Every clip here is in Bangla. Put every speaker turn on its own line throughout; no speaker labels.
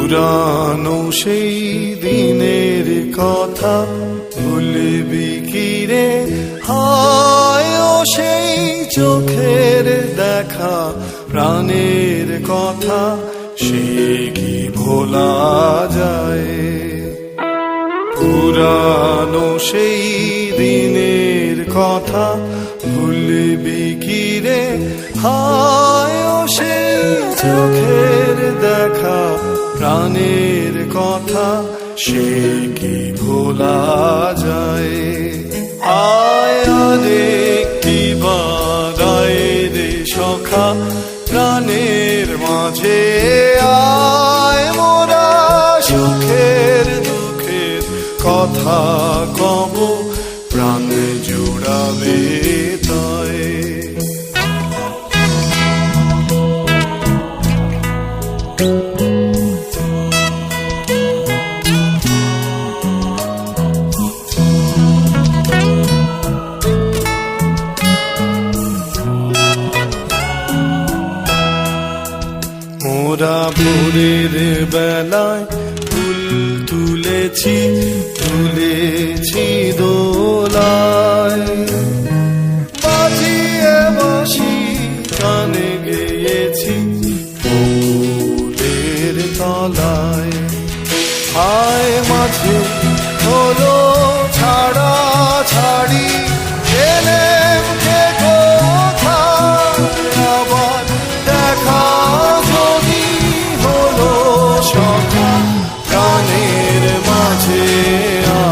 পুরানো সেই দিনের কথা ভুলবি কি রে? হায় ও সেই চোখের দেখা, প্রাণের কথা সে কি ভোলা যায়? পুরানো সেই দিনের কথা ভুলবি কি রে? হায় ও সেই চোখের দেখা, প্রাণের কথা সে কি ভোলা যায়? আয় রে কি বাদায় রে সখা, প্রাণের মাঝে আয় মোরা সুখের দুঃখের কথা কব, প্রাণ জুড়াবে তাই। মোরা ভোরের বেলায় ফুল তুলেছি, তুলেছি দোলায়, বাজিয়ে বাঁশি গানে গেয়েছি ফুলের তলায়। হায় মাঝে হলো ছাড়া ছাড়ি, এলেম কে কোথায় আবার দেখা যদি হলো সখা, প্রাণের মাঝে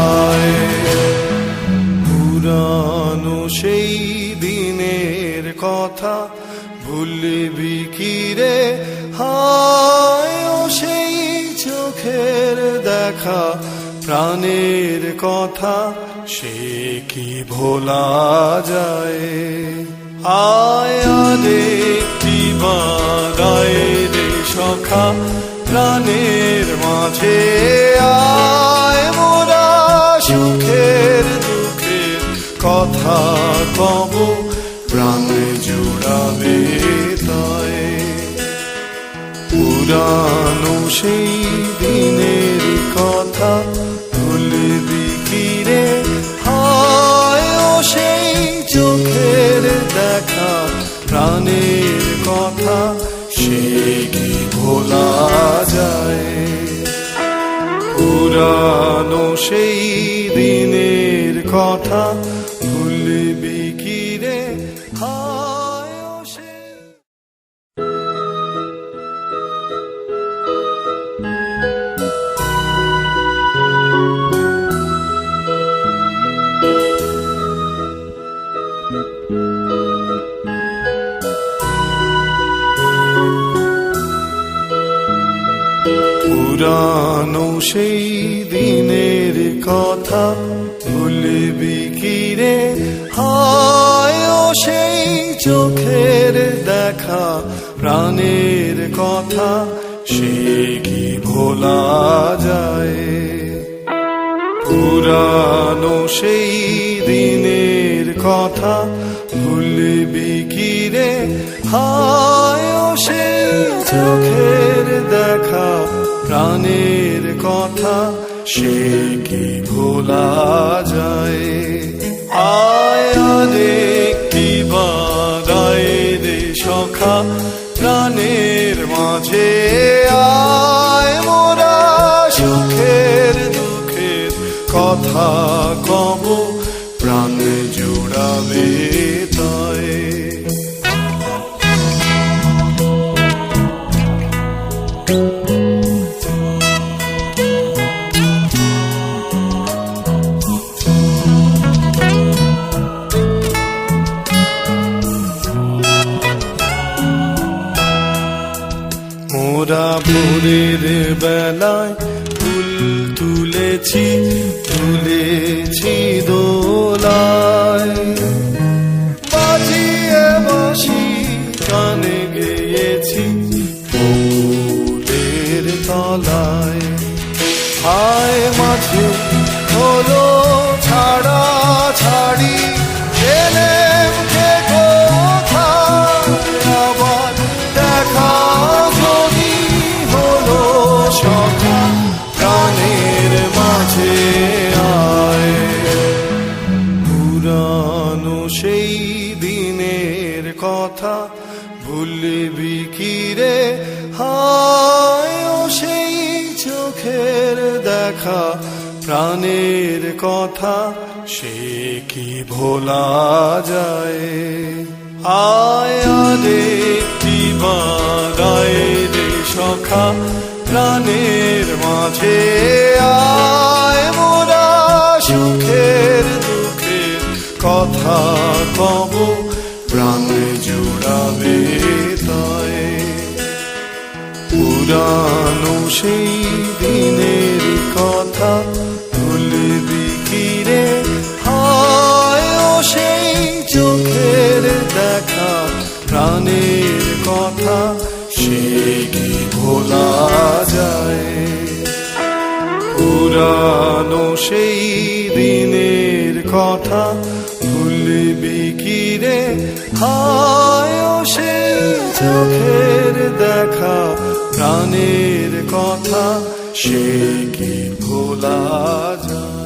আয়। পুরানো সেই দিনের কথা ভুলবি কি রে? হায় ও সেই চোখের দেখা, প্রাণের কথা সে কি ভোলা যায়? আয় রে কি বাদায় রে সখা, প্রাণের মাঝে আয় মোরা সুখের দুঃখের কথা কব, প্রাণ জুড়াবে তাই। পুরানো সেই দিনের কথা ভুলবি কি রে? হায় ও সেই চোখের দেখা, প্রাণের কথা সে কি ভোলা যায়? পুরানো সেই দিনের কথা ভুলবি কি রে? হায় ও সেই। পুরানো সেই দিনের কথা ভুলবি কি রে? হায় ও সেই চোখের দেখা, প্রাণের কথা সে কি ভোলা যায়? পুরানো সেই দিনের কথা ভুলবি কি রে? হায় ও সেই চোখের দেখা, প্রাণের কথা সে কি ভোলা যায়? আয় রে কি বাদায় রে সখা, প্রাণের মাঝে আয় মোরা সুখের দুঃখের কথা কব, প্রাণ জুড়াবে তাই। মোরা ভোরের বেলায় ফুল তুলেছি, তুলেছি দোলায়, বাজিয়ে বাঁশি গানে গেয়েছি ফুলের তলায়। হায় মাঝে হলো ছাড়া ছাড়ি, এলেম কে কোথায় আবার দেখা যদি হলো সব ভুলবি কি রে হায় ও সেই চোখের দেখা, প্রাণের কথা সে কি ভোলা যায়। আয় আরে দিবারায় রে সখা, প্রাণের মাঝে আয় মোরা সুখের দুঃখের কথা কব, প্রাণ জুড়াবে তাই। পুরানো সেই দিনের কথা ভুলবি কি রে হায় ও সেই চোখের দেখা, প্রাণের কথা সে কি ভোলা যায়। পুরানো সেই দিনের কথা ভুলবি কি রে হায় ও সেই চোখের দেখা, প্রাণের কথা সে কি ভোলা যায়।